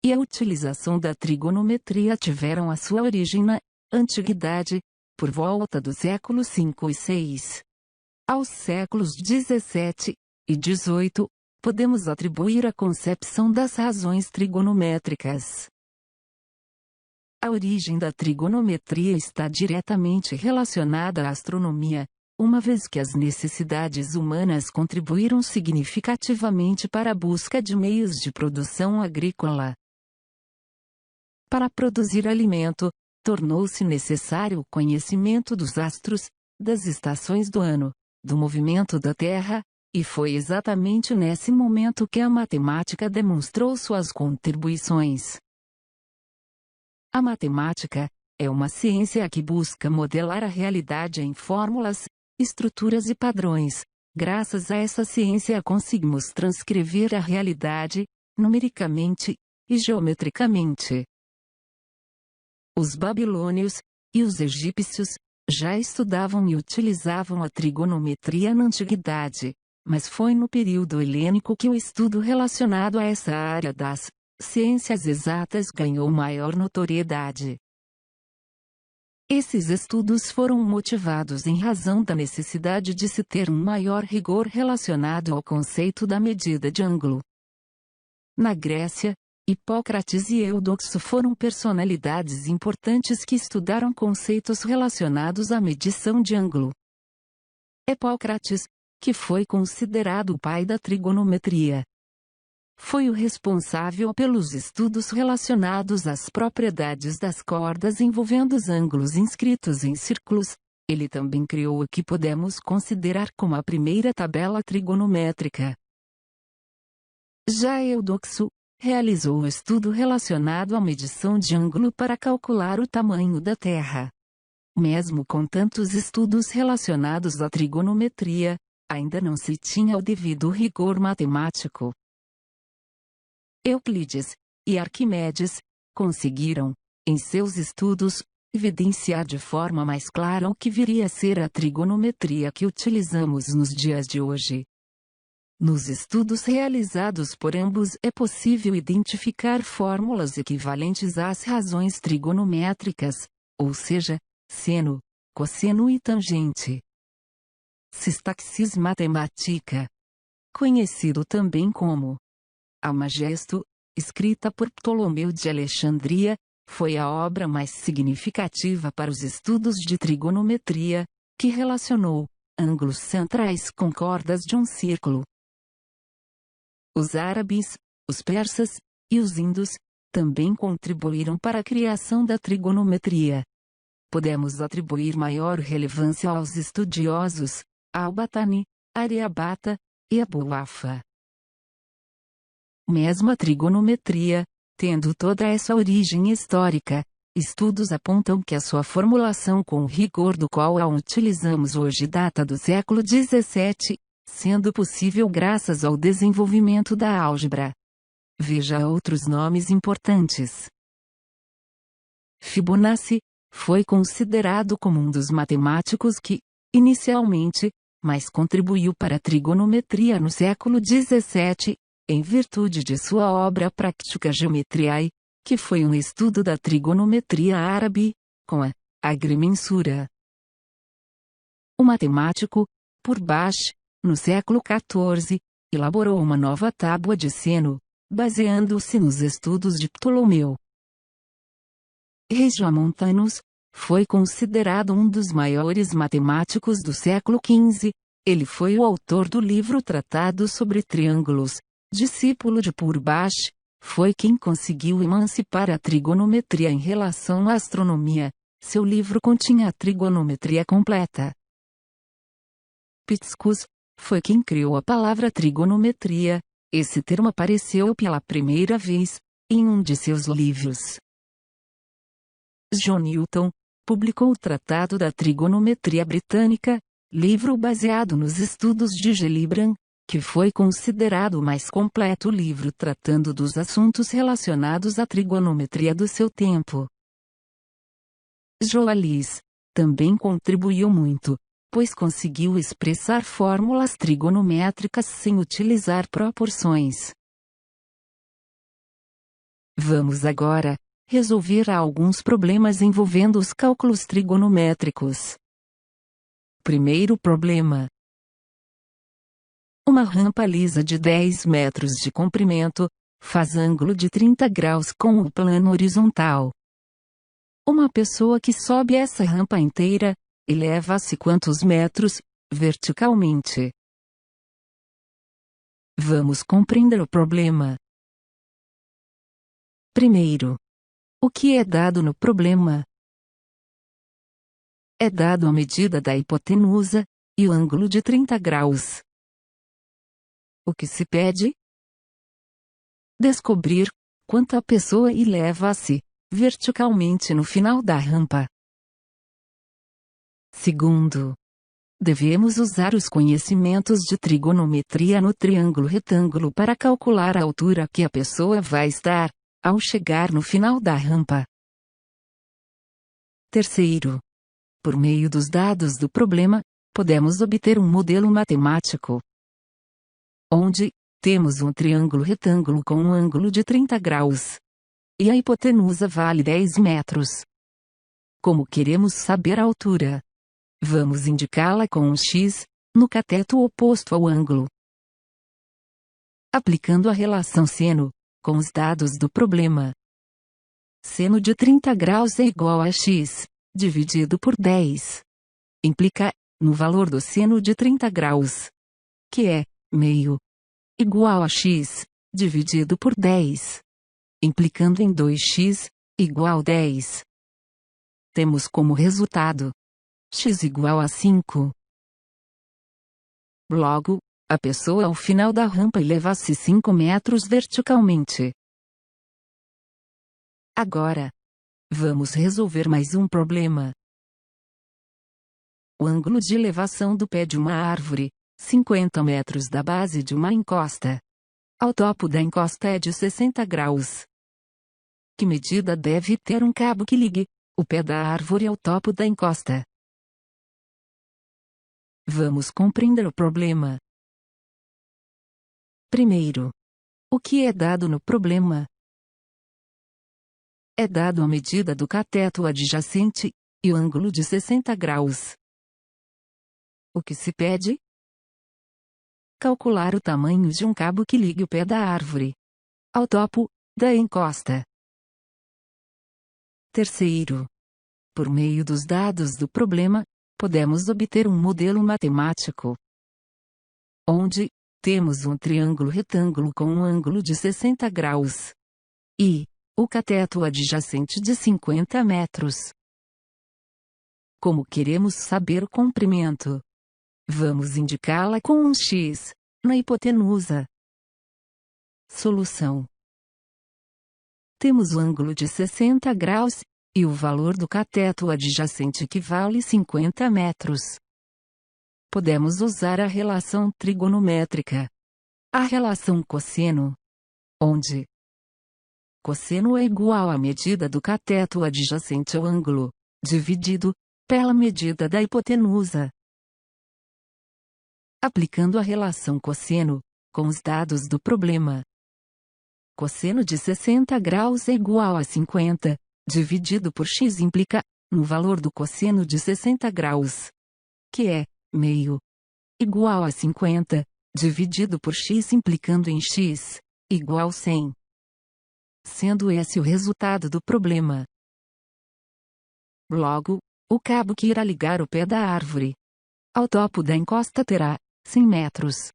e a utilização da trigonometria tiveram a sua origem na antiguidade, por volta dos séculos V e VI. Aos séculos XVII e XVIII, podemos atribuir a concepção das razões trigonométricas. A origem da trigonometria está diretamente relacionada à astronomia, uma vez que as necessidades humanas contribuíram significativamente para a busca de meios de produção agrícola. Para produzir alimento, tornou-se necessário o conhecimento dos astros, das estações do ano, do movimento da Terra, e foi exatamente nesse momento que a matemática demonstrou suas contribuições. A matemática é uma ciência que busca modelar a realidade em fórmulas, estruturas e padrões. Graças a essa ciência conseguimos transcrever a realidade, numericamente e geometricamente. Os babilônios e os egípcios já estudavam e utilizavam a trigonometria na antiguidade, mas foi no período helênico que o estudo relacionado a essa área das ciências exatas ganhou maior notoriedade. Esses estudos foram motivados em razão da necessidade de se ter um maior rigor relacionado ao conceito da medida de ângulo. Na Grécia, Hipócrates e Eudoxo foram personalidades importantes que estudaram conceitos relacionados à medição de ângulo. Hipócrates, que foi considerado o pai da trigonometria, foi o responsável pelos estudos relacionados às propriedades das cordas envolvendo os ângulos inscritos em círculos. Ele também criou o que podemos considerar como a primeira tabela trigonométrica. Já Eudoxo realizou o estudo relacionado à medição de ângulo para calcular o tamanho da Terra. Mesmo com tantos estudos relacionados à trigonometria, ainda não se tinha o devido rigor matemático. Euclides e Arquimedes conseguiram, em seus estudos, evidenciar de forma mais clara o que viria a ser a trigonometria que utilizamos nos dias de hoje. Nos estudos realizados por ambos é possível identificar fórmulas equivalentes às razões trigonométricas, ou seja, seno, cosseno e tangente. Sistaxis Mathematica, conhecido também como Almagesto, escrita por Ptolomeu de Alexandria, foi a obra mais significativa para os estudos de trigonometria, que relacionou ângulos centrais com cordas de um círculo. Os árabes, os persas e os índios também contribuíram para a criação da trigonometria. Podemos atribuir maior relevância aos estudiosos Al-Batani, Aryabhata e Abu-Wafa. Mesmo a trigonometria, tendo toda essa origem histórica, estudos apontam que a sua formulação com o rigor do qual a utilizamos hoje data do século XVII, sendo possível graças ao desenvolvimento da álgebra. Veja outros nomes importantes. Fibonacci foi considerado como um dos matemáticos que, inicialmente, mais contribuiu para a trigonometria no século XVII, em virtude de sua obra Practica Geometriae, que foi um estudo da trigonometria árabe, com a agrimensura. O matemático, Purbash, no século XIV, elaborou uma nova tábua de seno, baseando-se nos estudos de Ptolomeu. Regiomontanus foi considerado um dos maiores matemáticos do século XV, ele foi o autor do livro Tratado sobre Triângulos. Discípulo de Purbash, foi quem conseguiu emancipar a trigonometria em relação à astronomia. Seu livro continha a trigonometria completa. Piscus foi quem criou a palavra trigonometria. Esse termo apareceu pela primeira vez em um de seus livros. John Newton publicou o Tratado da Trigonometria Britânica, livro baseado nos estudos de Gellibrand, que foi considerado o mais completo livro tratando dos assuntos relacionados à trigonometria do seu tempo. Joallis também contribuiu muito, pois conseguiu expressar fórmulas trigonométricas sem utilizar proporções. Vamos agora resolver alguns problemas envolvendo os cálculos trigonométricos. Primeiro problema. Uma rampa lisa de 10 metros de comprimento faz ângulo de 30 graus com o plano horizontal. Uma pessoa que sobe essa rampa inteira eleva-se quantos metros verticalmente? Vamos compreender o problema. Primeiro, o que é dado no problema? É dado a medida da hipotenusa e o ângulo de 30 graus. O que se pede? Descobrir quanto a pessoa eleva-se verticalmente no final da rampa. Segundo, devemos usar os conhecimentos de trigonometria no triângulo retângulo para calcular a altura que a pessoa vai estar ao chegar no final da rampa. Terceiro, por meio dos dados do problema, podemos obter um modelo matemático, onde temos um triângulo retângulo com um ângulo de 30 graus. E a hipotenusa vale 10 metros. Como queremos saber a altura? Vamos indicá-la com um X, no cateto oposto ao ângulo. Aplicando a relação seno, com os dados do problema. Seno de 30 graus é igual a X, dividido por 10. Implica, no valor do seno de 30 graus, que é meio, igual a X, dividido por 10. Implicando em 2x, igual 10. Temos como resultado x igual a 5. Logo, a pessoa ao final da rampa eleva-se 5 metros verticalmente. Agora, vamos resolver mais um problema. O ângulo de elevação do pé de uma árvore, 50 metros da base de uma encosta, ao topo da encosta é de 60 graus. Que medida deve ter um cabo que ligue o pé da árvore ao topo da encosta? Vamos compreender o problema. Primeiro, o que é dado no problema? É dado a medida do cateto adjacente e o ângulo de 60 graus. O que se pede? Calcular o tamanho de um cabo que ligue o pé da árvore ao topo da encosta. Terceiro, por meio dos dados do problema, podemos obter um modelo matemático, onde temos um triângulo retângulo com um ângulo de 60 graus e o cateto adjacente de 50 metros. Como queremos saber o comprimento? Vamos indicá-la com um X na hipotenusa. Solução. Temos o ângulo de 60 graus e o valor do cateto adjacente que vale 50 metros. Podemos usar a relação trigonométrica, a relação cosseno, onde cosseno é igual à medida do cateto adjacente ao ângulo, dividido pela medida da hipotenusa. Aplicando a relação cosseno, com os dados do problema. Cosseno de 60 graus é igual a 50, dividido por x implica, no valor do cosseno de 60 graus, que é meio, igual a 50, dividido por x implicando em x, igual 100. Sendo esse o resultado do problema. Logo, o cabo que irá ligar o pé da árvore ao topo da encosta terá 100 metros.